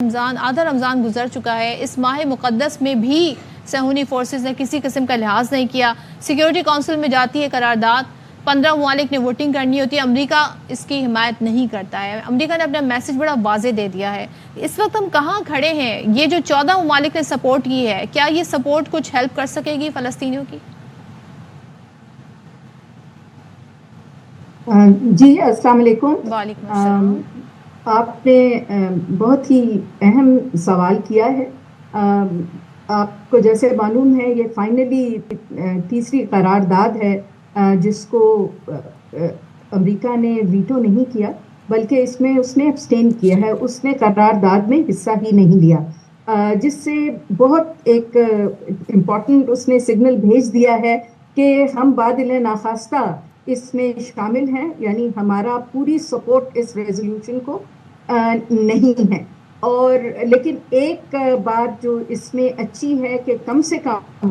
آدھا رمضان گزر چکا ہے. اس ماہ مقدس میں بھی صہیونی فورسز نے کسی قسم کا لحاظ نہیں کیا. سیکیورٹی کونسل میں جاتی ہے قرارداد, 15 ممالک نے ووٹنگ کرنی ہوتی ہے, امریکہ اس کی حمایت نہیں کرتا ہے. امریکہ نے اپنا میسج بڑا واضح دے دیا ہے. اس وقت ہم کہاں کھڑے ہیں؟ یہ جو 14 ممالک نے سپورٹ کی ہے, کیا یہ سپورٹ کچھ ہیلپ کر سکے گی فلسطینیوں کی؟ جی السلام علیکم. وعلیکم السلام. آپ نے بہت ہی اہم سوال کیا ہے. آپ کو جیسے معلوم ہے یہ فائنلی تیسری قرارداد ہے جس کو امریکہ نے ویٹو نہیں کیا, بلکہ اس میں اس نے ابسٹین کیا ہے. اس نے قرارداد میں حصہ ہی نہیں لیا, جس سے بہت ایک امپورٹنٹ اس نے سگنل بھیج دیا ہے کہ ہم بادل ناخواستہ اس میں شامل ہیں, یعنی ہمارا پوری سپورٹ اس ریزولوشن کو نہیں ہے. اور لیکن ایک بات جو اس میں اچھی ہے کہ کم سے کم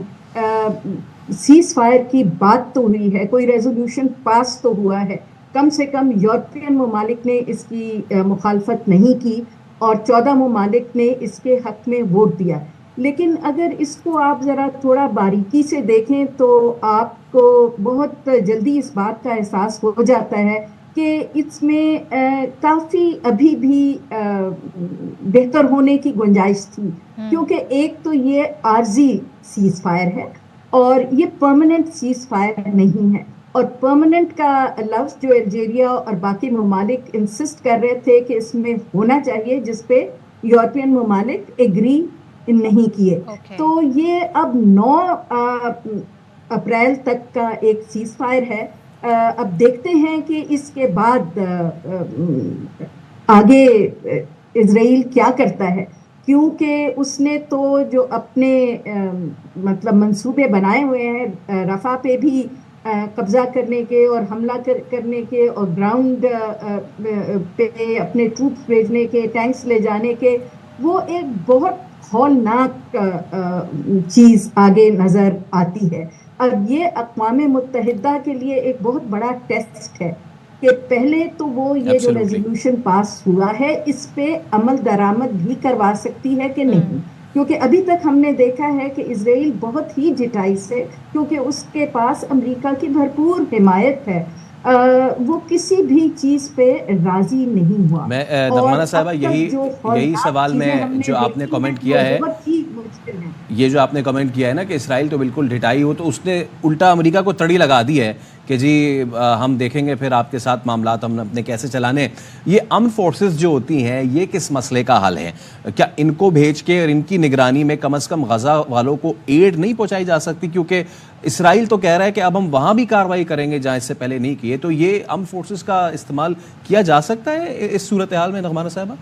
سیز فائر کی بات تو ہوئی ہے, کوئی ریزولوشن پاس تو ہوا ہے. کم سے کم یورپین ممالک نے اس کی مخالفت نہیں کی اور 14 ممالک نے اس کے حق میں ووٹ دیا. لیکن اگر اس کو آپ ذرا تھوڑا باریکی سے دیکھیں تو آپ کو بہت جلدی اس بات کا احساس ہو جاتا ہے کہ اس میں کافی ابھی بھی بہتر ہونے کی گنجائش تھی, کیونکہ ایک تو یہ عارضی سیز فائر ہے اور یہ پرماننٹ سیز فائر نہیں ہے. اور پرماننٹ کا لفظ جو الجیریا اور باقی ممالک انسسٹ کر رہے تھے کہ اس میں ہونا چاہیے, جس پہ یورپین ممالک ایگری نہیں کیے. تو یہ اب 9 اپریل تک کا ایک سیز فائر ہے. اب دیکھتے ہیں کہ اس کے بعد آگے اسرائیل کیا کرتا ہے, کیونکہ اس نے تو جو اپنے مطلب منصوبے بنائے ہوئے ہیں رفح پہ بھی قبضہ کرنے کے اور حملہ کرنے کے اور گراؤنڈ پہ اپنے ٹروپس بھیجنے کے, ٹینکس لے جانے کے, وہ ایک بہت ہولناک چیز آگے نظر آتی ہے. اب یہ اقوام متحدہ کے لیے ایک بہت بڑا ٹیسٹ ہے کہ پہلے تو وہ یہ جو ریزولوشن پاس ہوا ہے اس پہ عمل درآمد بھی کروا سکتی ہے کہ نہیں, کیونکہ ابھی تک ہم نے دیکھا ہے کہ اسرائیل بہت ہی جٹائی سے, کیونکہ اس کے پاس امریکہ کی بھرپور حمایت ہے, وہ کسی بھی چیز پہ راضی نہیں ہوا. میں نغمانہ صاحبہ یہی سوال میں جو آپ نے کمنٹ کیا ہے, یہ جو آپ نے کمنٹ کیا ہے نا کہ اسرائیل تو بالکل ڈٹائی ہو, تو اس نے الٹا امریکہ کو تڑی لگا دی ہے کہ جی ہم دیکھیں گے پھر آپ کے ساتھ معاملات ہم اپنے کیسے چلانے. یہ امن فورسز جو ہوتی ہیں یہ کس مسئلے کا حل ہے؟ کیا ان کو بھیج کے اور ان کی نگرانی میں کم از کم غزہ والوں کو ایڈ نہیں پہنچائی جا سکتی؟ کیونکہ اسرائیل تو کہہ رہا ہے کہ اب ہم وہاں بھی کارروائی کریں گے جہاں اس سے پہلے نہیں کیے. تو یہ امن فورسز کا استعمال کیا جا سکتا ہے اس صورتحال میں نغمانہ صاحبہ؟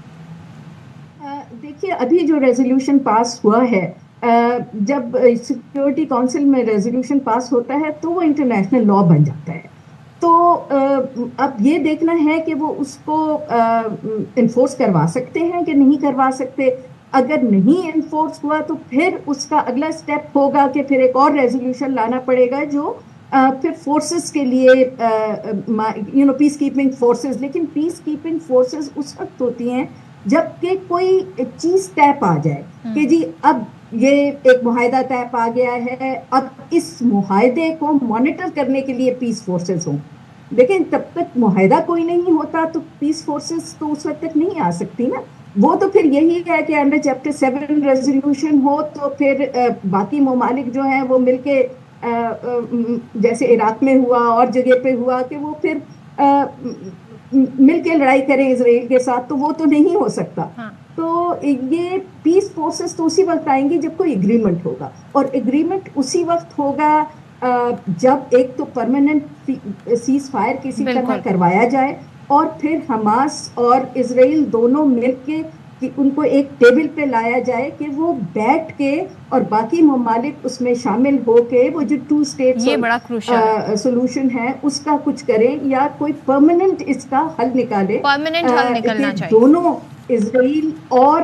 دیکھیے ابھی جو ریزولوشن پاس ہوا ہے, جب سیکیورٹی کونسل میں ریزولوشن پاس ہوتا ہے تو وہ انٹرنیشنل لا بن جاتا ہے. تو اب یہ دیکھنا ہے کہ وہ اس کو انفورس کروا سکتے ہیں کہ نہیں کروا سکتے. اگر نہیں انفورس ہوا تو پھر اس کا اگلا سٹیپ ہوگا کہ پھر ایک اور ریزولوشن لانا پڑے گا جو پھر فورسز کے لیے پیس کیپنگ فورسز. لیکن پیس کیپنگ فورسز اس وقت ہوتی ہیں جب کہ کوئی چیز طے پا جائے کہ جی اب یہ ایک معاہدہ طے پا گیا ہے, اب اس معاہدے کو مانیٹر کرنے کے لیے پیس فورسز ہوں. لیکن تب تک معاہدہ کوئی نہیں ہوتا تو پیس فورسز تو اس وقت تک نہیں آ سکتی نا. وہ تو پھر یہی ہے کہ انڈر چیپٹر 7 ریزولوشن ہو تو پھر باقی ممالک جو ہیں وہ مل کے جیسے عراق میں ہوا اور جگہ پہ ہوا کہ وہ پھر مل کے لڑائی کریں اسرائیل کے ساتھ, تو وہ تو نہیں ہو سکتا. تو یہ پیس فورسز تو اسی وقت آئیں گی جب کوئی ایگریمنٹ ہوگا, اور ایگریمنٹ اسی وقت ہوگا جب ایک تو پرماننٹ سیز فائر کسی طرح کروایا جائے اور پھر حماس اور اسرائیل دونوں مل کے کہ ان کو ایک ٹیبل پہ لایا جائے کہ وہ بیٹھ کے اور باقی ممالک اس میں شامل ہو کے وہ جو 2 اسٹیٹ سولوشن ہے اس کا کچھ کریں یا کوئی پرماننٹ اس کا حل نکالے. پرماننٹ حل نکلنا چاہیے. دونوں اسرائیل اور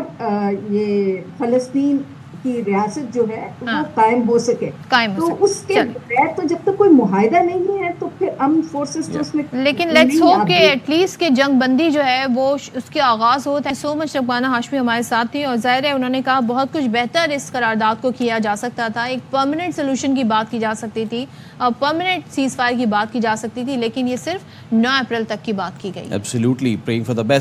یہ فلسطین کی ریاست جو ہے وہ قائم ہو سکے. تو اس کے بغیر تو جب تک کوئی معاہدہ نہیں ہے تو پھر امن فورسز تو اس میں. لیکن لیٹس ہوپ کہ ایٹ لیسٹ کہ جنگ بندی جو ہے وہ اس کے آغاز ہو. تھینک سو مچ ربانہ ہاشمی ہمارے ساتھ تھی, اور ظاہر ہے انہوں نے کہا بہت کچھ بہتر اس قرارداد کو کیا جا سکتا تھا. ایک پرماننٹ سولوشن کی بات کی جا سکتی تھی, اور پرماننٹ سیز فائر کی بات کی جا سکتی تھی, لیکن یہ صرف 9 اپریل تک کی بات کی گئی. Absolutely, praying for the best.